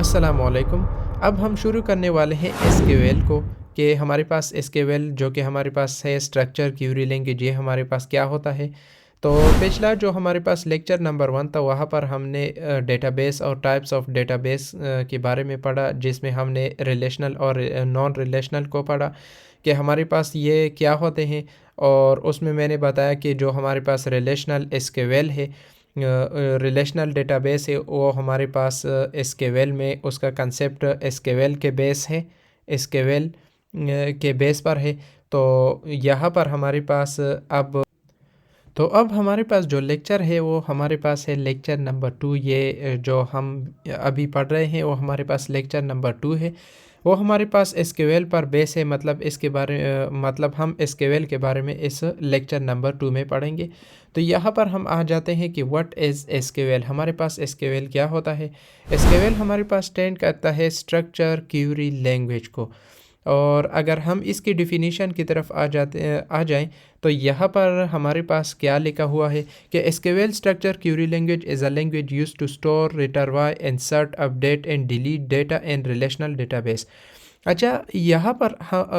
अस्सलामुअलैकुम। अब हम शुरू करने वाले हैं एसक्यूएल को कि हमारे पास एसक्यूएल जो कि हमारे पास है स्ट्रक्चर क्यूरी लैंग्वेज, ये हमारे पास क्या होता है। तो पिछला जो हमारे पास लेक्चर नंबर 1 था वहाँ पर हमने डेटाबेस और टाइप्स ऑफ डेटाबेस के बारे में पढ़ा, जिसमें हमने रिलेशनल और नॉन रिलेशनल को पढ़ा कि हमारे पास ये क्या होते हैं। और उसमें मैंने बताया कि जो हमारे पास रिलेशनल एसक्यूएल है, रिलेशनल डेटाबेस है, वो हमारे पास एसक्यूएल में उसका कंसेप्ट एसक्यूएल के बेस है, एसक्यूएल के बेस पर है। तो यहाँ पर हमारे पास अब हमारे पास जो लेक्चर है वो हमारे पास है लेक्चर नंबर 2। ये जो हम अभी पढ़ रहे हैं वो हमारे पास लेक्चर नंबर 2 है। वो हमारे पास एसक्यूएल पर बेस है, मतलब इसके बारे मतलब हम एसक्यूएल के बारे में इस लेक्चर नंबर 2 में पढ़ेंगे। तो यहाँ पर हम आ जाते हैं कि व्हाट इज़ एसक्यूएल। हमारे पास एसक्यूएल क्या होता है। एसक्यूएल हमारे पास स्टैंड करता है स्ट्रक्चर क्यूरी लैंग्वेज को। और अगर हम इसकी डिफिनीशन की तरफ आ जाएं तो यहाँ पर हमारे पास क्या लिखा हुआ है कि SQL structure query language is a language used to store, retrieve, insert, update and delete data in relational database. अच्छा, यहाँ पर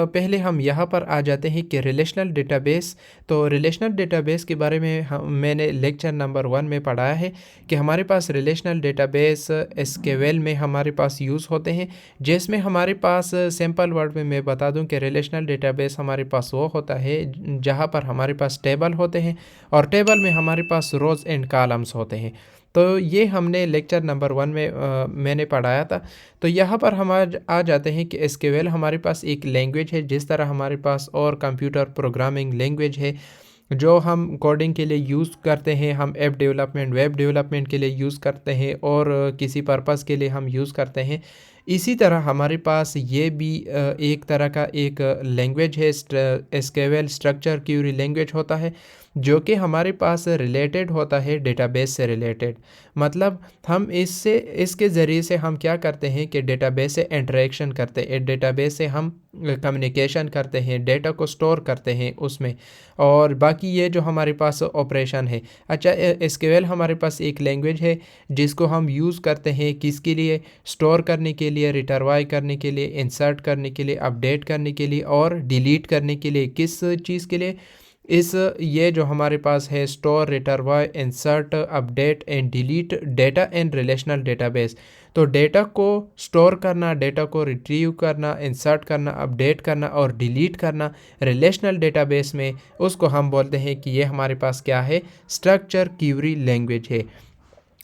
पहले हम यहाँ पर आ जाते हैं कि रिलेशनल डेटाबेस। तो रिलेशनल डेटाबेस के बारे में मैंने लेक्चर नंबर 1 में पढ़ाया है कि हमारे पास रिलेशनल डेटाबेस एसक्यूएल में हमारे पास यूज़ होते हैं, जिसमें हमारे पास सिंपल वर्ड में मैं बता दूं कि रिलेशनल डेटाबेस हमारे पास वो होता है जहाँ पर हमारे पास टेबल होते हैं और टेबल में हमारे पास रोज़ एंड कॉलम्स होते हैं। तो ये हमने लेक्चर नंबर 1 में मैंने पढ़ाया था। तो यहाँ पर हम आज आ जाते हैं कि एसक्यूएल हमारे पास एक लैंग्वेज है, जिस तरह हमारे पास और कंप्यूटर प्रोग्रामिंग लैंग्वेज है जो हम कोडिंग के लिए यूज़ करते हैं, हम ऐप डेवलपमेंट, वेब डेवलपमेंट के लिए यूज़ करते हैं और किसी पर्पज़ के लिए हम यूज़ करते हैं। इसी तरह हमारे पास ये भी एक तरह का एक लैंग्वेज है, एसक्यूएल स्ट्रक्चर क्यूरी लैंग्वेज होता है, जो कि हमारे पास रिलेटेड होता है डेटाबेस से रिलेटेड। मतलब हम इसके ज़रिए से हम क्या करते हैं कि डेटाबेस से इंटरेक्शन करते हैं, डेटाबेस से हम कम्युनिकेशन करते हैं, डेटा को स्टोर करते हैं उसमें, और बाकी ये जो हमारे पास ऑपरेशन है। अच्छा, एसक्यूएल हमारे पास एक लैंग्वेज है जिसको हम यूज़ करते हैं किसके लिए, स्टोर करने के लिए, रिट्रीव करने के लिए, इंसर्ट करने के लिए, अपडेट करने के लिए और डिलीट करने के लिए। किस चीज़ के लिए? ये जो हमारे पास है store, retrieve, insert, update and delete data in relational database. तो डेटा को स्टोर करना, डेटा को रिट्रीव करना, इंसर्ट करना, अपडेट करना और डिलीट करना रिलेशनल डेटाबेस में, उसको हम बोलते हैं कि ये हमारे पास क्या है, स्ट्रक्चर क्यूरी लैंग्वेज है।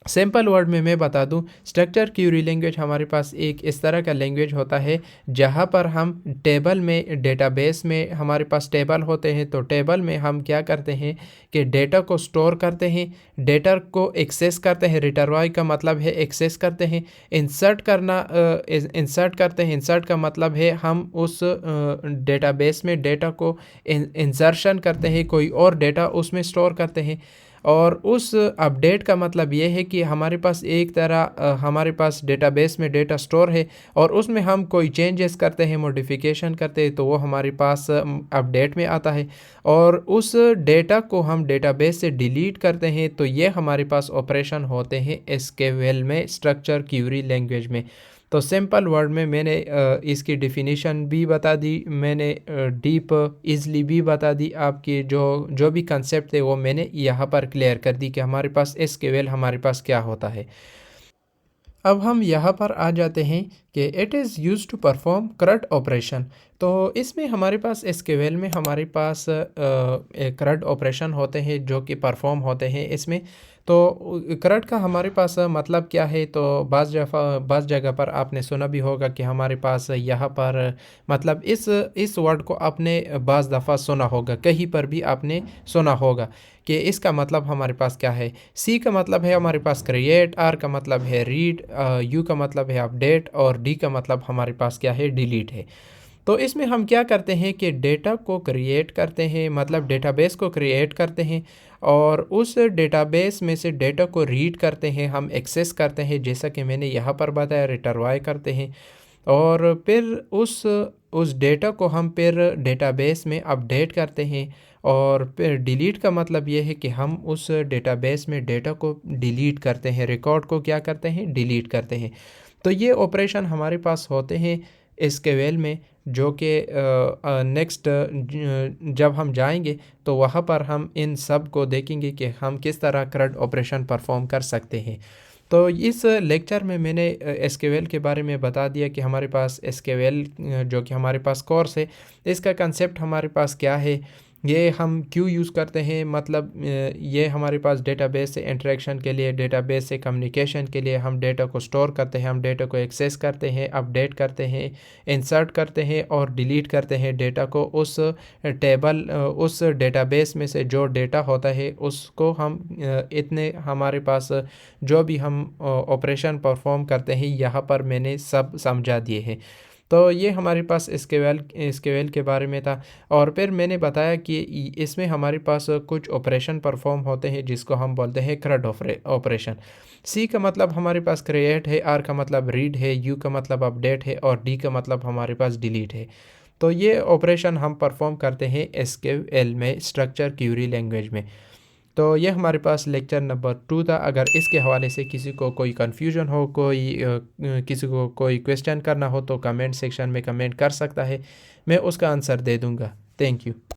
सिंपल वर्ड में मैं बता दूं, स्ट्रक्चर क्यूरी लैंग्वेज हमारे पास एक इस तरह का लैंग्वेज होता है जहां पर हम टेबल में, डेटाबेस में हमारे पास टेबल होते हैं। तो टेबल में हम क्या करते हैं कि डेटा को स्टोर करते हैं, डेटा को एक्सेस करते हैं, रिट्रीव का मतलब है एक्सेस करते हैं, इंसर्ट करना, इंसर्ट करते हैं, इंसर्ट का मतलब है हम उस डेटाबेस में डेटा को इंसर्शन करते हैं, कोई और डेटा उसमें स्टोर करते हैं। और उस अपडेट का मतलब ये है कि हमारे पास एक तरह हमारे पास डेटाबेस में डेटा स्टोर है और उसमें हम कोई चेंजेस करते हैं, मॉडिफिकेशन करते हैं, तो वो हमारे पास अपडेट में आता है और उस डेटा को हम डेटाबेस से डिलीट करते हैं। तो ये हमारे पास ऑपरेशन होते हैं एसक्यूएल में, स्ट्रक्चर क्यूरी लैंग्वेज में। तो सिंपल वर्ड में मैंने इसकी डिफिनीशन भी बता दी, मैंने डीप इजली भी बता दी, आपकी जो जो भी कंसेप्ट थे वो मैंने यहाँ पर क्लियर कर दी कि हमारे पास एसक्यूएल हमारे पास क्या होता है। अब हम यहाँ पर आ जाते हैं कि it is use to perform curate operation. तो इसमें हमारे पास एसक्यूएल में हमारे पास करट ऑपरेशन होते हैं जो कि परफॉर्म होते हैं इसमें। तो करट का हमारे पास मतलब क्या है, तो बाज़ जगह पर आपने सुना भी होगा कि हमारे पास यहाँ पर मतलब इस वर्ड को आपने बाज़ दफ़ा सुना होगा, कहीं पर भी आपने सुना होगा कि इसका मतलब हमारे पास क्या है। सी का मतलब है हमारे पास क्रिएट, आर का मतलब है रीड, यू का मतलब है अपडेट और डी का मतलब हमारे पास क्या है, डिलीट है। तो इसमें हम क्या करते हैं कि डेटा को क्रिएट करते हैं, मतलब डेटाबेस को क्रिएट करते हैं और उस डेटाबेस में से डेटा को रीड करते हैं, हम एक्सेस करते हैं, जैसा कि मैंने यहाँ पर बताया, रिट्रीव करते हैं। और फिर उस डेटा को हम फिर डेटाबेस में अपडेट करते हैं। और फिर डिलीट का मतलब ये है कि हम उस डेटाबेस में डेटा को डिलीट करते हैं, रिकॉर्ड को क्या करते हैं, डिलीट करते हैं। तो ये ऑपरेशन हमारे पास होते हैं एसक्यूएल में, जो कि नेक्स्ट जब हम जाएंगे तो वहाँ पर हम इन सब को देखेंगे कि हम किस तरह करंट ऑपरेशन परफॉर्म कर सकते हैं। तो इस लेक्चर में मैंने एसक्यूएल के बारे में बता दिया कि हमारे पास एसक्यूएल जो कि हमारे पास कोर्स है, इसका कंसेप्ट हमारे पास क्या है, ये हम क्यों यूज़ करते हैं, मतलब ये हमारे पास डेटाबेस से इंटरेक्शन के लिए, डेटाबेस से कम्युनिकेशन के लिए, हम डेटा को स्टोर करते हैं, हम डेटा को एक्सेस करते हैं, अपडेट करते हैं, इंसर्ट करते हैं और डिलीट करते हैं डेटा को। उस टेबल उस डेटाबेस में से जो डेटा होता है उसको हम इतने हमारे पास जो भी हम ऑपरेशन परफॉर्म करते हैं यहाँ पर मैंने सब समझा दिए हैं। तो ये हमारे पास एसक्यूएल के बारे में था। और फिर मैंने बताया कि इसमें हमारे पास कुछ ऑपरेशन परफॉर्म होते हैं जिसको हम बोलते हैं CRUD ऑपरेशन। सी का मतलब हमारे पास क्रिएट है, आर का मतलब रीड है, यू का मतलब अपडेट है और डी का मतलब हमारे पास डिलीट है। तो ये ऑपरेशन हम परफॉर्म करते हैं एसक्यूएल में, स्ट्रक्चर क्यूरी लैंग्वेज में। तो ये हमारे पास लेक्चर नंबर 2 था। अगर इसके हवाले से किसी को कोई कन्फ्यूजन हो, किसी को कोई क्वेश्चन करना हो तो कमेंट सेक्शन में कमेंट कर सकता है, मैं उसका आंसर दे दूँगा। Thank you.